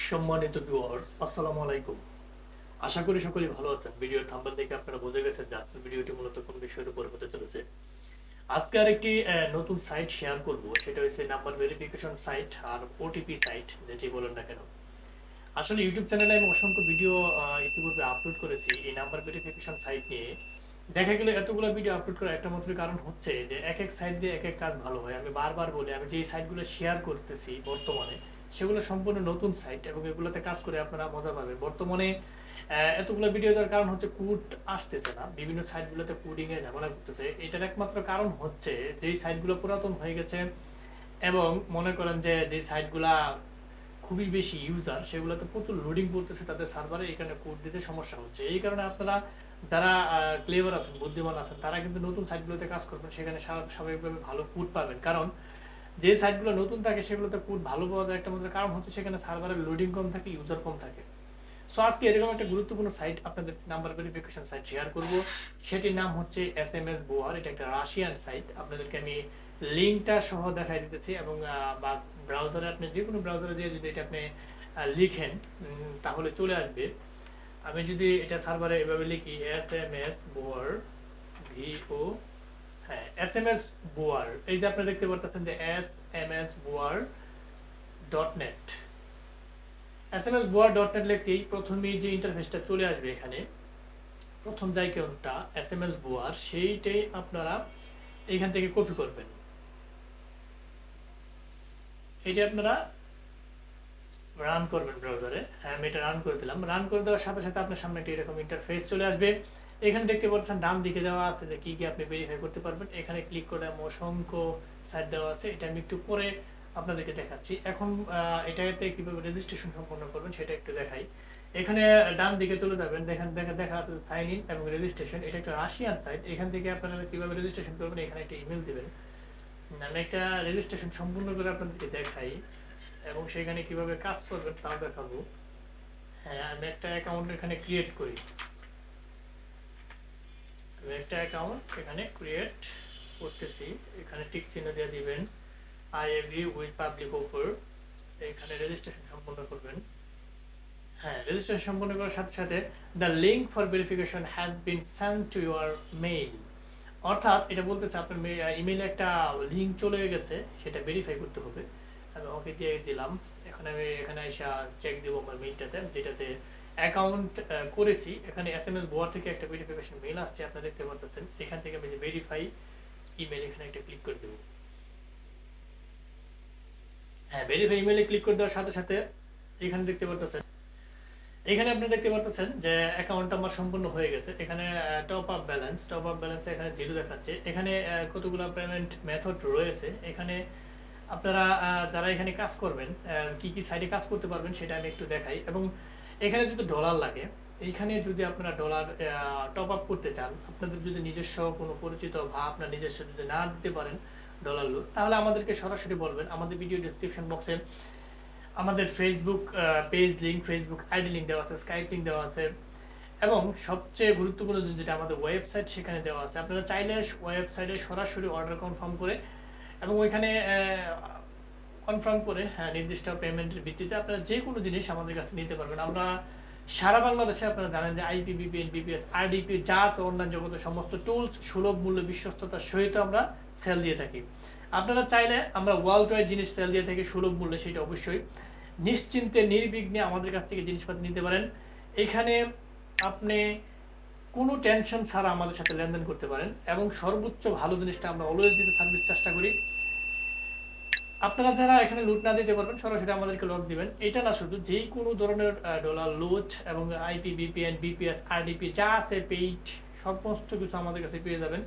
সম্মানিত ভিউয়ার্স, আসসালামু আলাইকুম। আশা করি সকলেই ভালো আছেন। ভিডিওর থাম্বনেল দেখে আপনারা বুঝে গেছেন যে আজকের ভিডিওটি মূলত কোন বিষয়ের উপর হতে চলেছে। আজকে আরেকটি নতুন সাইট শেয়ার করব, সেটা হচ্ছে নাম্বার ভেরিফিকেশন সাইট আর ওটিপি সাইট, যেটি বলেন না কেন। আসলে ইউটিউব চ্যানেলে আমি অসংখ্য ভিডিও ইতিপূর্বে আপলোড করেছি এই নাম্বার ভেরিফিকেশন সাইট নিয়ে। দেখা গেল এতগুলো ভিডিও আপলোড করার একটা মাত্র কারণ হচ্ছে যে এক এক সাইট দিয়ে এক এক কাজ ভালো হয়। আমি বারবার বলি, আমি যে সাইটগুলো শেয়ার করতেছি বর্তমানে সেগুলো সম্পূর্ণ নতুন সাইট এবং এগুলোতে কাজ করে আপনারা মজা পাবেন। বর্তমানে এতগুলো ভিডিও দেওয়ার কারণ হচ্ছে কোড আসতেছে না, বিভিন্ন সাইটগুলোতে কোডিং এ ঝামেলা করতেছে। এটার একমাত্র কারণ হচ্ছে যেই সাইটগুলো পুরাতন হয়ে গেছে এবং মনে করেন যে যে সাইটগুলা খুবই বেশি ইউজার সেগুলোতে প্রচুর লোডিং করতেছে তাদের সার্ভারে, এই কারণে কোড দিতে সমস্যা হচ্ছে। এই কারণে আপনারা যারা ক্লেভার আছেন, বুদ্ধিমান আছেন, তারা কিন্তু নতুন সাইটগুলোতে কাজ করবেন, সেখানে স্বাভাবিকভাবে ভালো কোড পাবেন। কারণ যে সাইটগুলো নতুন থাকে সেগুলোতে কোড ভালো পাওয়া যায় একটা মধ্যে কারণ হচ্ছে সেখানে সার্ভারের লোডিং কম থাকে, ইউজার কম থাকে। সো আজকে এরকম একটা গুরুত্বপূর্ণ সাইট আপনাদের নাম্বার ভেরিফিকেশন সাইট শেয়ার করব, সেটির নাম হচ্ছে এসএমএস বোয়ার। এটা একটা রাশিয়ান সাইট। আপনাদেরকে আমি লিঙ্কটা সহ দেখাই দিতেছি এবং বা ব্রাউজারে, আপনি যে কোনো ব্রাউজারে যেয়ে যদি এটা আপনি লিখেন তাহলে চলে আসবে। আমি যদি এটা সার্ভারে এভাবে লিখি এসএমএস বোয়ার, ভিও, হ্যাঁ এসএমএস বোয়ার, এই যে আপনি দেখতে পাচ্ছেন যে SMS Boer dot net. SMS Boer dot net লিখতেই প্রথমেই যে ইন্টারফেসটা চলে আসবে, এখানে প্রথম যে আইকনটা এসএমএস বোয়ার, সেইটাই আপনারা এখান থেকে কপি করবেন। এইটা আপনারা রান করবেন ব্রাউজারে। হ্যাঁ, আমি এটা রান করে দিলাম। রান করে দেওয়ার সাথে সাথে আপনার সামনে একটা এরকম ইন্টারফেস চলে আসবে। এখানে দেখতে পাচ্ছেন ডান দিকে দেওয়া আছে যে কি কি আপনি ভেরিফাই করতে পারবেন। এখানে ক্লিক করে অসংখ্য সাইট দেওয়া আছে, এটা আমি একটু পরে আপনাদেরকে দেখাচ্ছি। এখন এটাতে কিভাবে রেজিস্ট্রেশন সম্পন্ন করবেন সেটা একটু দেখাই। এখানে ডান দিকে চলে যাবেন, দেখা আছে সাইন ইন এবং রেজিস্ট্রেশন। এটা একটা রাশিয়ান সাইট। এখান থেকে আপনারা কিভাবে রেজিস্ট্রেশন করবেন, এখানে একটা ইমেল দিবেন। আমি একটা রেজিস্ট্রেশন সম্পূর্ণ করে আপনাদেরকে দেখাই এবং সেখানে কিভাবে কাজ করবেন তাও দেখাবো। হ্যাঁ, আমি একটা অ্যাকাউন্ট এখানে ক্রিয়েট করি। আমি একটা অ্যাকাউন্ট এখানে ক্রিয়েট করতেছি। এখানে টিক চিহ্ন দিয়ে দিবেন, I agree with public offer. এখানে রেজিস্ট্রেশন সম্পন্ন করবেন। হ্যাঁ, রেজিস্ট্রেশন সম্পন্ন করার সাথে সাথে the link for verification has been send to your mail. অর্থাৎ এটা বলতেছে আপনার ইমেইলে একটা লিঙ্ক চলে গেছে, সেটা ভেরিফাই করতে হবে। আমি ওকে দিয়ে দিলাম। এখন আমি এখানে এসে চেক দিব আমার মেইলটাতে, যেটাতে অ্যাকাউন্ট করেছি। এখানে এসএমএস বোয়ার থেকে একটা ভেরিফিকেশন মেইল আসছে, আপনারা দেখতে পাচ্ছেন। এখান থেকে আমি যে ভেরিফাই ইমেইল, এখানে একটা ক্লিক করে দেব। হ্যাঁ, ভেরিফাই ইমেইলে ক্লিক করে দেওয়ার সাথে সাথে এখানে দেখতে পাচ্ছেন, এখানে আপনি দেখতে পাচ্ছেন যে অ্যাকাউন্ট আমার সম্পূর্ণ হয়ে গেছে। এখানে টপ আপ ব্যালেন্স এখানে 0 দেখাচ্ছে। এখানে কতগুলো পেমেন্ট মেথড রয়েছে। এখানে আপনারা যারা এখানে কাজ করবেন, কি কি সাইটে কাজ করতে পারবেন সেটা আমি একটু দেখাই। এবং এখানে যদি ডলার লাগে, এইখানে যদি আপনারা ডলার টপ আপ করতে চান, আপনাদের যদি নিজস্ব কোনো পরিচিত বা আপনার নিজস্ব যদি না দিতে পারেন ডলারগুলো, তাহলে আমাদেরকে সরাসরি বলবেন। আমাদের ভিডিও ডেসক্রিপশন বক্সে আমাদের Facebook page link, Facebook ID link দেওয়া আছে, স্কাইপ লিঙ্ক দেওয়া আছে এবং সবচেয়ে গুরুত্বপূর্ণ যেটা আমাদের ওয়েবসাইট সেখানে দেওয়া আছে। আপনারা চাইলে ওয়েবসাইটে সরাসরি অর্ডার কনফার্ম করে এবং ওইখানে কনফার্ম করে নির্দিষ্ট পেমেন্টের ভিত্তিতে আপনারা যে কোনো জিনিস আমাদের কাছে নিতে পারবেন। আমরা সারা বাংলাদেশে, আপনারা জানেন যে আইপি, বিপিএন, বিপিএস, আরডিপি যা আছে অনলাইন জগতের সমস্ত টুলস সুলভ মূল্য বিশ্বস্ততার সহিত আমরা সেল দিয়ে থাকি। আপনারা চাইলে আমরা ওয়ার্ল্ড ওয়াইড জিনিস সেল দিয়ে থাকি সুলভ মূল্যে, সেটা অবশ্যই নিশ্চিন্তে নির্বিঘ্নে আমাদের কাছ থেকে জিনিসপাতি নিতে পারেন। এখানে আপনি কোনো টেনশন ছাড়া আমাদের সাথে লেনদেন করতে পারেন এবং সর্বোচ্চ ভালো জিনিসটা আমরা অলওয়েজ দিতে সার্ভিস চেষ্টা করি। আপনারা যারা এখানে লুট না দিতে পারবেন, সরাসরি আমাদেরকে লক দিবেন। এটা না, শুধু যে কোনো ধরনের ডলার লুট এবং আইপি, বিপিএন, বিপিএস, আরডিপি যা আছে পেইড, সমস্ত কিছু আমাদের কাছে পেয়ে যাবেন।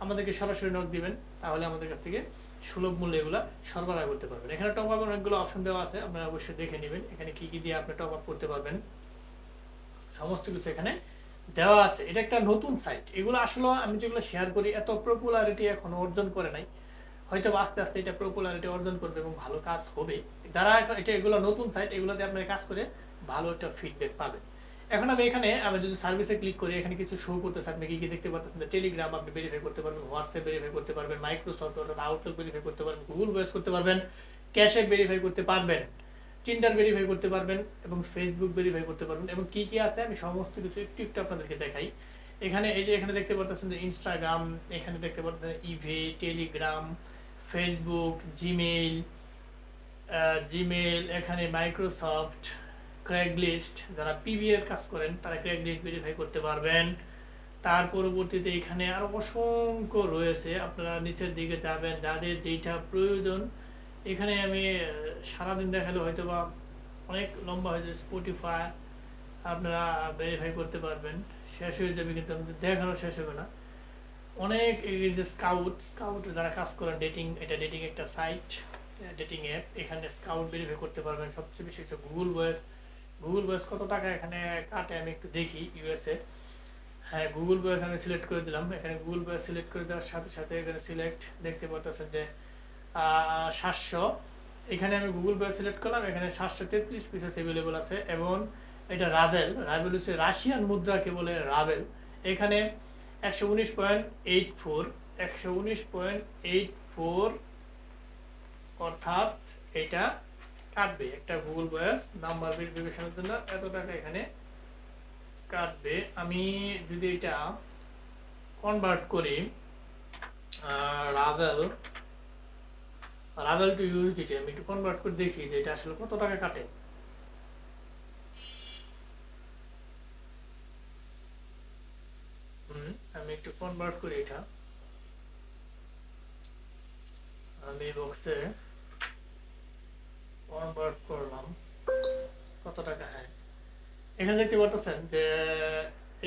আমাদেরকে সরাসরি লক দিবেন, তাহলে আমাদের কাছ থেকে সুলভ মূল্যে এগুলো সরবরাহ করতে পারবেন। এখানে টপ আপ অনেকগুলো অপশন দেওয়া আছে, আপনারা অবশ্যই দেখে নেবেন এখানে কি কি দিয়ে আপনি টপ আপ করতে পারবেন। সমস্ত কিছু এখানে দেওয়া আছে। এটা একটা নতুন সাইট। এগুলো আসলে আমি যেগুলো শেয়ার করি এত পপুলারিটি এখনো অর্জন করে নাই, হয়তো আস্তে আস্তে এটা পপুলারিটি অর্জন করবে এবং ভালো কাজ হবে। যারা এটা এগুলো নতুন সাইট, এগুলোতে আপনার কাজ করে ভালো একটা ফিডব্যাক পাবেন। এখন আমি যদি সার্ভিসে ক্লিক করি, এখানে কিছু শো করতেছে। আপনি কি কি দেখতে পাচ্ছেন? টেলিগ্রাম আপনি ভেরিফাই করতে পারবেন, হোয়াটসঅ্যাপ ভেরিফাই করতে পারবেন, মাইক্রোসফট অর্থাৎ আউটলুক ভেরিফাই করতে পারবেন, গুগল ভয়েস করতে পারবেন, ক্যাশে ভেরিফাই করতে পারবেন। টিন্ডার ভেরিফাই করতে পারবেন এবং ফেসবুক ভেরিফাই করতে পারবেন এবং কি কি আছে আমি সমস্ত কিছু একটু একটু আপনাদেরকে দেখাই। এখানে এই যে এখানে দেখতে পাচ্ছেন যে ইনস্টাগ্রাম, এখানে দেখতে পাচ্ছেন ইভে, টেলিগ্রাম, ফেসবুক, জিমেইল, এখানে মাইক্রোসফট, ক্র্যাগলিস্ট, যারা পিভি এর কাজ করেন তারা ক্র্যাগলিস্ট ভেরিফাই করতে পারবেন। তার পরবর্তীতে এখানে আরো অসংখ্য রয়েছে, আপনারা নিচের দিকে যাবেন যাদের যেটা প্রয়োজন। এখানে আমি সারাদিন দেখালে হয়তো বা অনেক লম্বা হয়ে যায়। স্পটিফাই আপনারা ভেরিফাই করতে পারবেন, শেষ হয়ে যাবে কিন্তু দেখানো শেষ হবে না। অনেক এই যে স্কাউট যারা কাজ করেন ডেটিং, এটা ডেটিং একটা সাইট, ডেটিং অ্যাপ, এখানে স্কাউট ভেরিফাই করতে পারবেন। সবচেয়ে বেশি হচ্ছে গুগল ভয়েস কত টাকা এখানে কাটে আমি একটু দেখি ইউএসএ। হ্যাঁ, গুগল ভয়েস আমি সিলেক্ট করে দিলাম। এখানে গুগল ভয়েস সিলেক্ট করে দেওয়ার সাথে সাথে এখানে সিলেক্ট দেখতে পাচ্ছেন যে 700, এখানে আমি গুগল ভয়েস সিলেক্ট করলাম, এখানে 733 পিসেস অ্যাভেলেবল আছে এবং এটা রাভেল হচ্ছে রাশিয়ান মুদ্রাকে বলে রাভেল। এখানে 119.84 119.84 অর্থাৎ এটা কাটবে একটা গুগল ভয়েস নাম্বার ভেরিফিকেশনের জন্য এত টাকা এখানে কাটবে। আমি যদি এটা কনভার্ট করি রাভেল টু ইউএসডিটি, আমি একটু কনভার্ট করে দেখি যে এটা আসলে কত টাকা কাটে। আমি একটু কনভার্ট করি, এটা আমি বক্সে কনভার্ট করলাম কত টাকা। হ্যাঁ, এখানে দেখতে পাচ্ছেন যে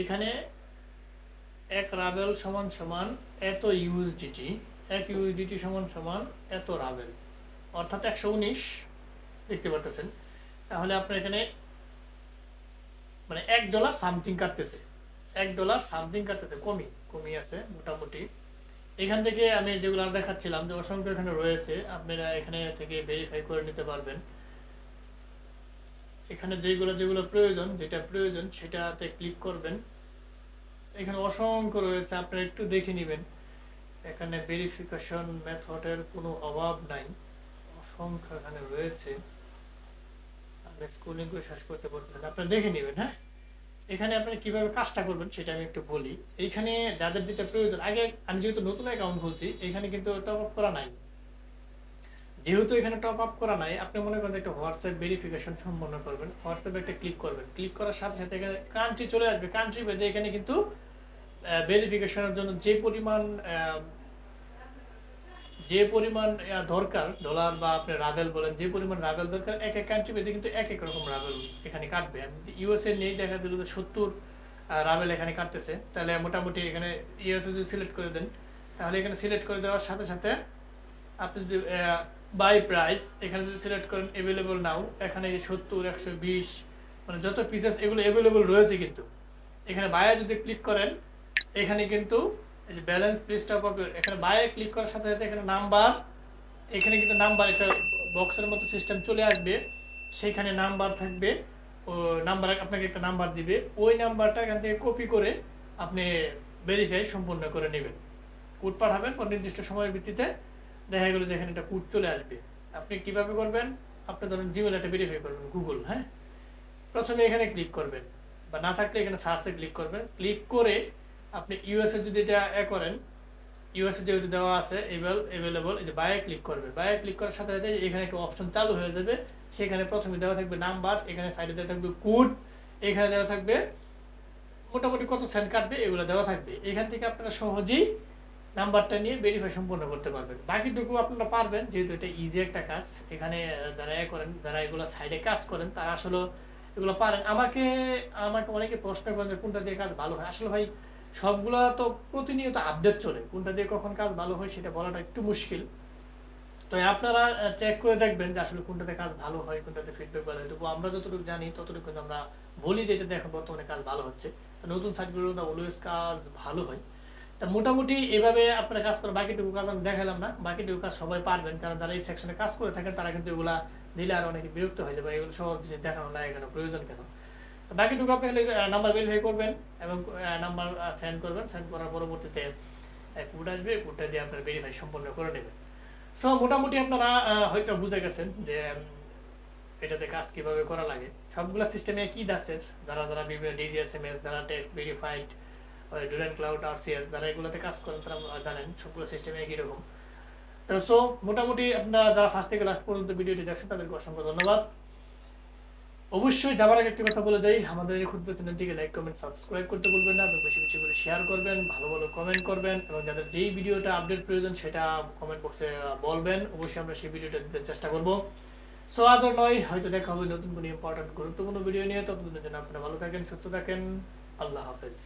এখানে এক রাভেল সমান সমান এত ইউএসডিটি, এক ইউএসডিটি সমান সমান এত রাভেল, অর্থাৎ 119 দেখতে পাচ্ছেন। তাহলে আপনার এখানে মানে $1 সামথিং কাটতেছে, $1 সামথিং কাটতেছে, কমই আছে মোটামুটি। এখান থেকে আমি যেগুলো দেখাচ্ছিলাম যে অসংখ্য এখানে রয়েছে, আপনারা এখানে থেকে ভেরিফাই করে নিতে পারবেন। এখানে যেগুলো প্রয়োজন, যেটা প্রয়োজন সেটাতে ক্লিক করবেন। এখানে অসংখ্য রয়েছে, আপনারা একটু দেখে নেবেন। এখানে ভেরিফিকেশন মেথডের কোনো অভাব নাই, অসংখ্য এখানে রয়েছে। আপনি স্ক্রলিং করে শেষ করতে পারতেছেন, আপনারা দেখে নেবেন। হ্যাঁ, এখানে আপনি কিভাবে কাজটা করবেন সেটা আমি একটু বলি। এইখানে যাদের যেটা প্রয়োজন, আগে আমি যেহেতু নতুন অ্যাকাউন্ট খুলছি, এখানে কিন্তু টপ আপ করা নাই। যেহেতু এখানে টপ আপ করা নাই, আপনি মনে করেন একটা হোয়াটসঅ্যাপ ভেরিফিকেশন সম্পন্ন করবেন, হোয়াটসঅ্যাপে একটা ক্লিক করবেন, ক্লিক করার সাথে সাথে এখানে কান্ট্রি চলে আসবে। কান্ট্রি বেঁধে এখানে কিন্তু ভেরিফিকেশনের জন্য যে পরিমাণ দরকার ডলার বা আপনি রাভেল বলেন, যে পরিমাণ রাভেল দরকার, এক এক কান্ট্রি বেঁধে কিন্তু এক এক রকম রাভেল এখানে কাটবে। ইউএসএ নেই, দেখা দিল 70 রাভেল এখানে কাটতেছে। তাহলে মোটামুটি এখানে ইউএসএ যদি সিলেক্ট করে দেন, তাহলে এখানে সিলেক্ট করে দেওয়ার সাথে সাথে আপনি যদি বাই প্রাইস এখানে যদি সিলেক্ট করেন অ্যাভেলেবল নাও, এখানে 70, 120 মানে যত পিসেস এগুলো অ্যাভেলেবল রয়েছে। কিন্তু এখানে বায়ে যদি ক্লিক করেন, এখানে কিন্তু এই যে ব্যালেন্স প্লিজ টপ আপ, এখানে বায়ে ক্লিক করার সাথে সাথে এখানে নাম্বার, এখানে কিন্তু নাম্বার একটা বক্সের মতো সিস্টেম চলে আসবে, সেখানে নাম্বার থাকবে। ও নাম্বার আপনাকে একটা নাম্বার দিবে, ওই নাম্বারটা এখান থেকে কপি করে আপনি ভেরিফাই সম্পূর্ণ করে নেবেন। কোড পাঠাবেন নির্দিষ্ট সময়ের ভিত্তিতে, দেখা গেল যে এখানে একটা কোড চলে আসবে। আপনি কিভাবে করবেন, আপনি ধরুন জিমেল একটা ভেরিফাই করবেন গুগল। হ্যাঁ, প্রথমে এখানে ক্লিক করবেন, বা না থাকলে এখানে সার্চে ক্লিক করবেন। ক্লিক করে আপনি ইউএসএ যদি এটা করেন, ইউএসএ যেহেতু দেওয়া আছে অ্যাভেলেবল, এই যে বায়ে ক্লিক করবেন। বায়ে ক্লিক করার সাথে সাথে এখানে একটা অপশন চালু হয়ে যাবে। সেখানে প্রথমে দেওয়া থাকবে নাম্বার, এখানে সাইডে দেওয়া থাকবে কোড, এখানে দেওয়া থাকবে মোটামুটি কত সেন্ট কাটবে এগুলো দেওয়া থাকবে। এখান থেকে আপনারা সহজেই নাম্বারটা নিয়ে ভেরিফাই সম্পন্ন করতে পারবেন। বাকিটুকু আপনারা পারবেন, যেহেতু এটা ইজি একটা কাজ। এখানে যারা করেন, যারা এগুলো সাইডে কাজ করেন, তারা আসলে এগুলো পারেন। আমাকে অনেকে প্রশ্ন করেন যে কোনটা দিয়ে কাজ ভালো হয়। আসলে ভাই সবগুলা তো প্রতিনিয়ত আপডেট চলে, কোনটা দিয়ে কখন কাজ ভালো হয় সেটা বলাটা একটু মুশকিল। তো আপনারা চেক করে দেখবেন যে আসলে কোনটাতে কাজ ভালো হয়, কোনটাতে ফিডব্যাক ভালো হয়। তবু আমরা যতটুকু জানি ততটুকু আমরা বলি যে এটা এখন বর্তমানে কাজ ভালো হচ্ছে। নতুন সাইটগুলো অলওয়েজ কাজ ভালো হয়। তা মোটামুটি এভাবে আপনারা কাজ করে, বাকিটুকু কাজ আমি দেখালাম না, বাকিটুকু কাজ সবাই পারবেন। কারণ যারা এই সেকশনে কাজ করে থাকেন তারা কিন্তু এগুলা দিলে আর অনেকে বিরক্ত হয়ে যাবে, এগুলো সহজ জিনিস দেখানো লাগে কেন, প্রয়োজন কেন। বাকিটুকু আপনি নাম্বার ভেরিফাই করবেন এবং নাম্বার সেন্ড করবেন। সেন্ড করার পরবর্তীতে কোড আসবে, কোডটা দিয়ে আপনারা ভেরিফাই সম্পন্ন করে নেবেন। সো মোটামুটি আপনারা হয়তো বুঝে গেছেন যে এটাতে কাজ কিভাবে করা লাগে, সবগুলো সিস্টেমে একই আছে। যারা যারা বিভিন্ন ডিজিএসএমএস, যারা টেক্সট ভেরিফাইড, ডুরেন্ট ক্লাউড, আরসিএস, যারা এগুলোতে কাজ করেন তারা জানেন সবগুলো সিস্টেমে একই রকম। তো সো মোটামুটি আপনারা যারা ফার্স্ট থেকে লাস্ট পর্যন্ত ভিডিওটি দেখছেন তাদেরকে অসংখ্য ধন্যবাদ। অবশ্যই যাবার আগে একটি কথা বলে যাই, আমাদের এই ক্ষুদ্র চ্যানেলটিকে লাইক, কমেন্ট, সাবস্ক্রাইব করতে ভুলবেন না এবং বেশি বেশি করে শেয়ার করবেন, ভালো ভালো কমেন্ট করবেন এবং যাদের যেই ভিডিওটা আপডেট প্রয়োজন সেটা কমেন্ট বক্সে বলবেন, অবশ্যই আমরা সেই ভিডিওটা দিতে চেষ্টা করব। সো আজ নয়, হয়তো দেখা হবে নতুন কোনো ইম্পর্টেন্ট গুরুত্বপূর্ণ ভিডিও নিয়ে। ততদিনের জন্য আপনারা ভালো থাকেন, সুস্থ থাকেন, আল্লাহ হাফেজ।